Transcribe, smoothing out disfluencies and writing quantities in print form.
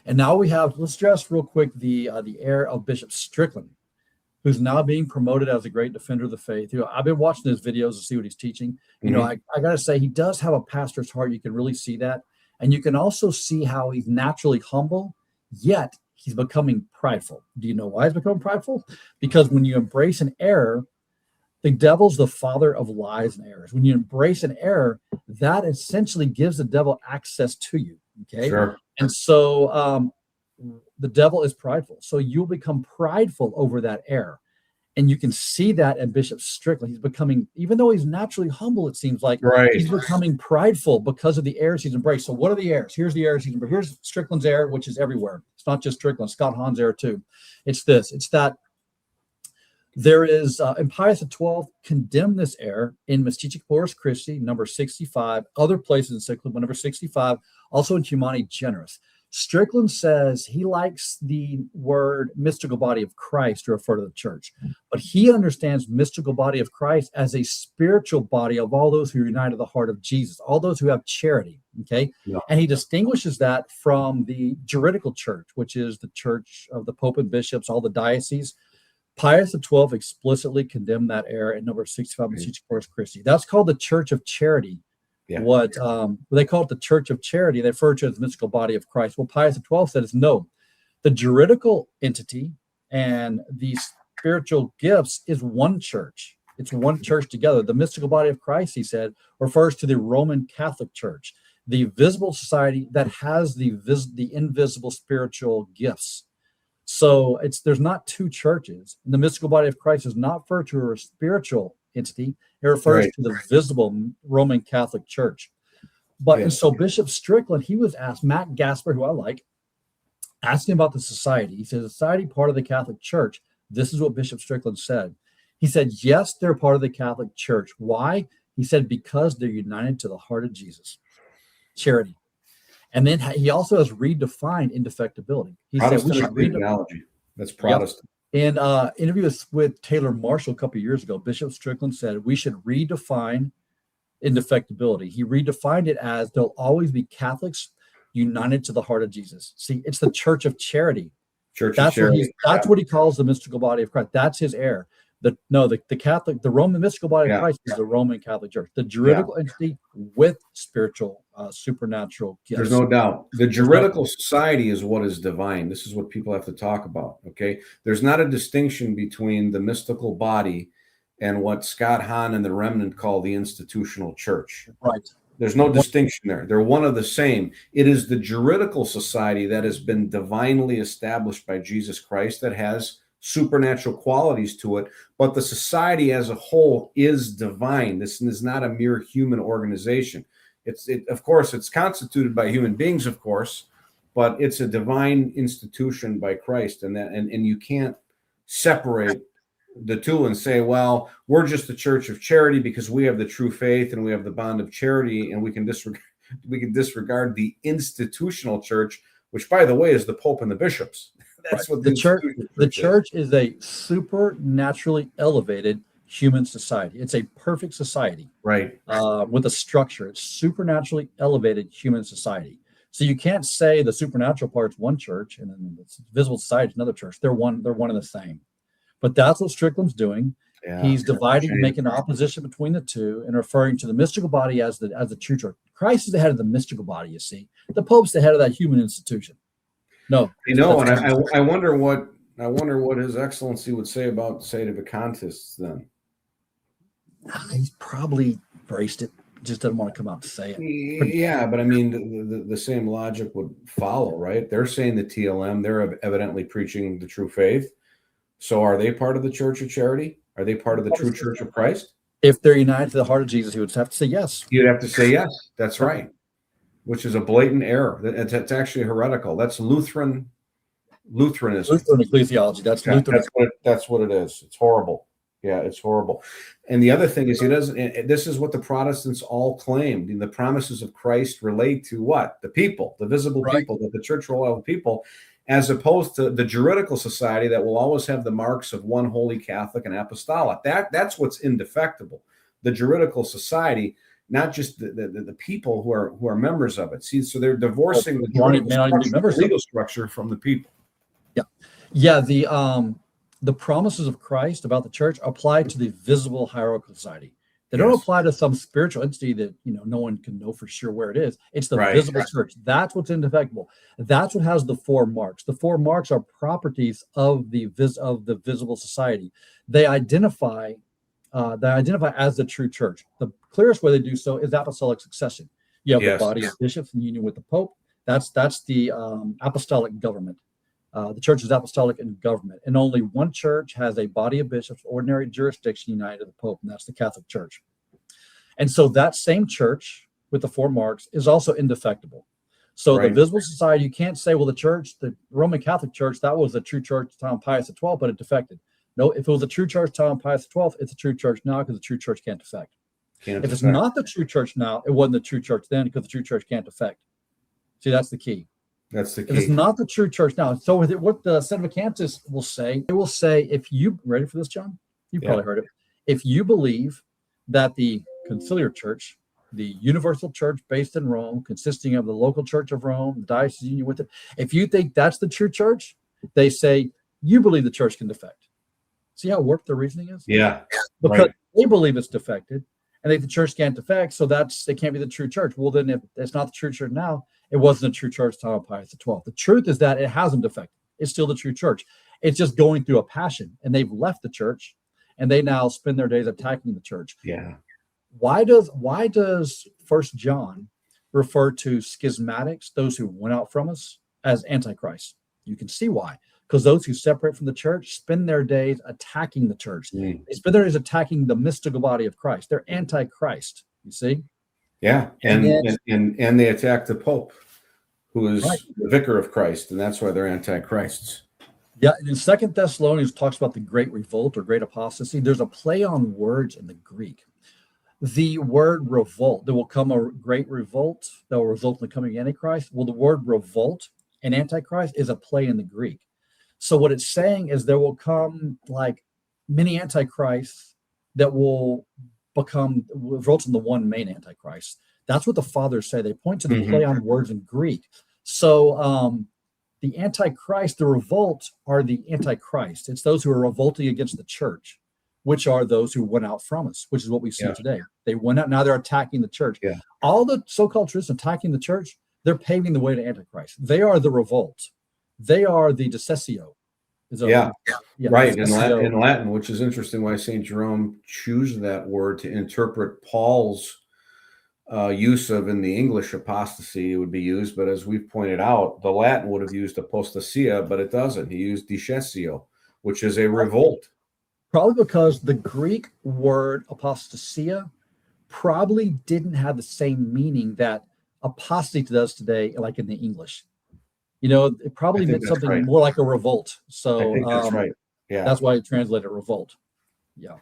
And now let's address real quick the heir of Bishop Strickland, who's now being promoted as a great defender of the faith. I've been watching his videos to see what he's teaching. I got to say, he does have a pastor's heart. You can really see that. And you can also see how he's naturally humble, yet he's becoming prideful. Do you know why he's becoming prideful? Because when you embrace an error, the devil's the father of lies and errors. When you embrace an error, that essentially gives the devil access to you. Okay. Sure. And so the devil is prideful. So you'll become prideful over that error. And you can see that in Bishop Strickland. He's becoming, even though he's naturally humble, it seems like, he's becoming prideful because of the errors he's embraced. So what are the errors? Here's the errors he's embraced. Here's Strickland's error, which is everywhere. It's not just Strickland, Scott Hahn's error too. It's this. It's that there is, in Pius XII condemned this error in Mystique Pluribus Christi, number 65, other places in Strickland, number 65, also in Humani Generis. Strickland says he likes the word mystical body of Christ to refer to the church, but he understands mystical body of Christ as a spiritual body of all those who are united to the heart of Jesus, all those who have charity, okay? Yeah. And he distinguishes that from the juridical church, which is the church of the Pope and bishops, all the dioceses. Pius XII explicitly condemned that error in number 65 of Mystique Pluribus Christi. That's called the Church of Charity. Yeah. What they call it the Church of Charity, they refer to it as the mystical body of Christ. Well, Pius XII said it's no. The juridical entity and the spiritual gifts is one church. It's one church together. The mystical body of Christ, he said, refers to the Roman Catholic Church, the visible society that has the invisible spiritual gifts. So there's not two churches. And the mystical body of Christ is not referred to as a spiritual entity. It refers to the visible Roman Catholic Church. But and so Bishop Strickland, he was asked, Matt Gasper, who I like, asked him about the society. He said, society part of the Catholic Church. This is what Bishop Strickland said. He said, yes, they're part of the Catholic Church. Why? He said, because they're united to the heart of Jesus. Charity. And then he also has redefined indefectibility. He said we should redefine. That's Protestant. In an interview with Taylor Marshall a couple of years ago, Bishop Strickland said we should redefine indefectibility. He redefined it as there'll always be Catholics united to the heart of Jesus. See, it's the Church of Charity. That's what he calls the mystical body of Christ. That's his error. The Roman mystical body of Christ is the Roman Catholic Church, the juridical entity with spiritual, supernatural gifts. There's no doubt. The juridical society is what is divine. This is what people have to talk about, okay? There's not a distinction between the mystical body and what Scott Hahn and the remnant call the institutional church. Right. There's no distinction there. They're one of the same. It is the juridical society that has been divinely established by Jesus Christ that has supernatural qualities to it, but the society as a whole is divine. This is not a mere human organization. Of course, it's constituted by human beings, of course, but it's a divine institution by Christ, and you can't separate the two and say, well, we're just the Church of Charity because we have the true faith and we have the bond of charity, and we can disregard the institutional church, which, by the way, is the Pope and the bishops. That's what the church. The church is a supernaturally elevated human society. It's a perfect society, right? With a structure. It's supernaturally elevated human society. So you can't say the supernatural part's one church and then the visible society is another church. They're one and the same. But that's what Strickland's doing. Yeah, he's dividing, making an opposition between the two, and referring to the mystical body as the true church. Christ is the head of the mystical body. You see, the Pope's the head of that human institution. No, you know, and I wonder what His Excellency would say about Sedevacantists then. He's probably braced it, just doesn't want to come out to say it. Yeah, but I mean, the same logic would follow, right? They're saying the TLM, they're evidently preaching the true faith. So are they part of the Church of Charity? Are they part of the true Church of Christ? If they're united to the heart of Jesus, he would have to say yes. You'd have to say yes. That's right. Which is a blatant error. It's actually heretical. That's Lutheranism. Lutheran ecclesiology. That's what it is. It's horrible. Yeah, it's horrible. And the other thing is, this is what the Protestants all claim. The promises of Christ relate to what? The people, the visible people, that the church will have people, as opposed to the juridical society that will always have the marks of one holy Catholic and apostolic. That's what's indefectible. The juridical society. not just the people who are members of it. See, so they're divorcing the legal structure from the people. Yeah. The promises of Christ about the church apply to the visible hierarchical society. They don't apply to some spiritual entity that no one can know for sure where it is. It's the visible church. That's what's indefectible. That's what has the 4 marks. The 4 marks are properties of the visible society. They identify as the true church. The clearest way they do so is apostolic succession. You have the body of bishops in union with the Pope. That's the apostolic government. The church is apostolic in government, and only one church has a body of bishops, ordinary jurisdiction united to the Pope, and that's the Catholic Church. And so that same church with the 4 marks is also indefectible. So the visible society, you can't say, well, the Roman Catholic Church, that was the true church time Pius XII, but it defected. No, if it was the true church time Pius XII, it's a true church now because the true church can't defect. If it's not the true church now, it wasn't the true church then because the true church can't defect. See, that's the key. That's the key. If it's not the true church now. So with it, what the Sedevacantists will say, they will say, if you ready for this, John? You probably heard it. If you believe that the conciliar church, the universal church based in Rome, consisting of the local church of Rome, the diocese union with it, if you think that's the true church, they say you believe the church can defect. See how warped their reasoning is? Yeah. Because they believe it's defected, and they think the church can't defect, so they can't be the true church. Well, then if it's not the true church now, it wasn't a true church time of Pius XII. The truth is that it hasn't defected. It's still the true church. It's just going through a passion, and they've left the church, and they now spend their days attacking the church. Yeah. Why does 1 John refer to schismatics, those who went out from us, as antichrist? You can see why. Because those who separate from the church spend their days attacking the church. They spend their days attacking the mystical body of Christ. They're antichrist, you see? Yeah, and they attack the Pope, who is the vicar of Christ, and that's why they're antichrists. Yeah, and in 2 Thessalonians talks about the great revolt or great apostasy. There's a play on words in the Greek. The word revolt, there will come a great revolt that will result in the coming Antichrist. Well, the word revolt and antichrist is a play in the Greek. So what it's saying is there will come like many antichrists that will results in the one main antichrist. That's what the fathers say. They point to the play on words in Greek. So the antichrist, the revolt, are the antichrist. It's those who are revolting against the church, which are those who went out from us, which is what we see today. They went out, now they're attacking the church. All the so-called Christians attacking the church, they're paving the way to Antichrist. They are the revolt. They are the decessio. Right, in Latin, which is interesting why St. Jerome chooses that word to interpret Paul's use of in the English apostasy. It would be used, but as we've pointed out, the Latin would have used apostasia, but it doesn't. He used decessio, which is a revolt. Probably because the Greek word apostasia probably didn't have the same meaning that apostate does today, like in the English. It probably meant something more like a revolt. So I think that's right. Yeah, that's why it translated revolt. Yeah.